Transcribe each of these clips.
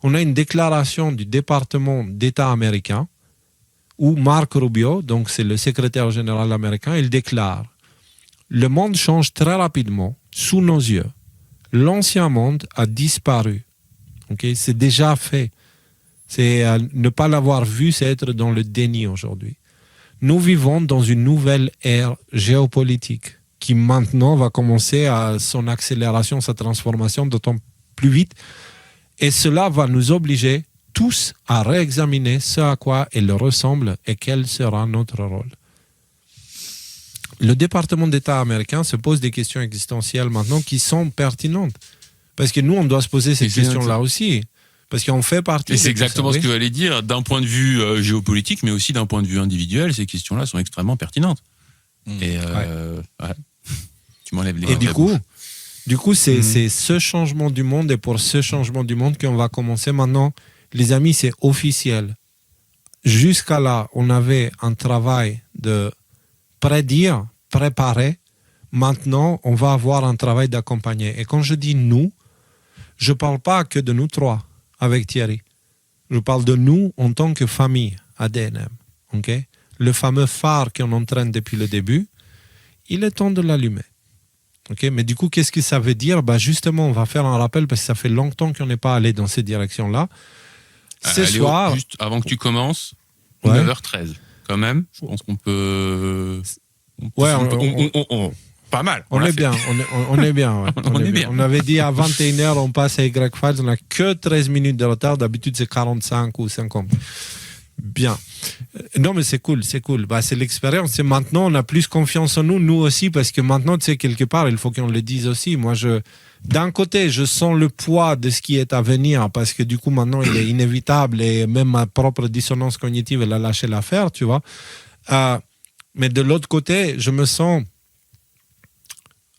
on a une déclaration du département d'État américain où Marco Rubio, donc c'est le secrétaire général américain, il déclare « Le monde change très rapidement sous nos yeux. L'ancien monde a disparu. » Okay? C'est déjà fait. C'est ne pas l'avoir vu, c'est être dans le déni aujourd'hui. Nous vivons dans une nouvelle ère géopolitique qui maintenant va commencer à son accélération, sa transformation d'autant plus vite. Et cela va nous obliger tous à réexaminer ce à quoi elle ressemble et quel sera notre rôle. Le département d'État américain se pose des questions existentielles maintenant qui sont pertinentes. Parce que nous, on doit se poser ces questions-là aussi. Parce qu'on fait partie... Et c'est exactement ce que j'allais dire. D'un point de vue géopolitique, mais aussi d'un point de vue individuel, ces questions-là sont extrêmement pertinentes. Et ouais. Tu m'enlèves les... Et du coup, c'est ce changement du monde, et pour ce changement du monde qu'on va commencer maintenant. Les amis, c'est officiel. Jusqu'à là, on avait un travail de prédire, préparer. Maintenant, on va avoir un travail d'accompagner. Et quand je dis nous, je ne parle pas que de nous trois avec Thierry. Je parle de nous en tant que famille ADNM. Okay? Le fameux phare qu'on entraîne depuis le début, il est temps de l'allumer. Okay? Mais du coup, qu'est-ce que ça veut dire? Justement, on va faire un rappel parce que ça fait longtemps qu'on n'est pas allé dans cette direction-là. Ce soir... Juste avant que tu commences, 9h13. Quand même, je pense qu'on peut... Pas mal. On est bien. On est bien. On avait dit à 21h, on passe à Y-Files. On n'a que 13 minutes de retard. D'habitude, c'est 45 ou 50. Bien. Non, mais c'est cool. C'est l'expérience. Et maintenant, on a plus confiance en nous aussi, parce que maintenant, tu sais, quelque part, il faut qu'on le dise aussi. Moi, d'un côté, je sens le poids de ce qui est à venir, parce que du coup, maintenant, il est inévitable, et même ma propre dissonance cognitive, elle a lâché l'affaire, tu vois. Mais de l'autre côté, je me sens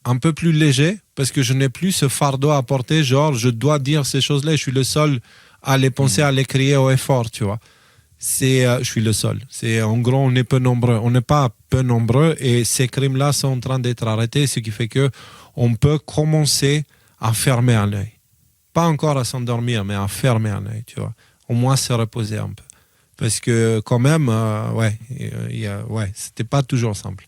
un peu plus léger, parce que je n'ai plus ce fardeau à porter, genre, je dois dire ces choses-là, je suis le seul à les penser, à les crier au effort, tu vois. Je suis le seul. En gros, on est peu nombreux. On n'est pas peu nombreux, et ces crimes-là sont en train d'être arrêtés, ce qui fait que on peut commencer à fermer un œil. Pas encore à s'endormir, mais à fermer un œil, tu vois. Au moins se reposer un peu. Parce que quand même, c'était pas toujours simple.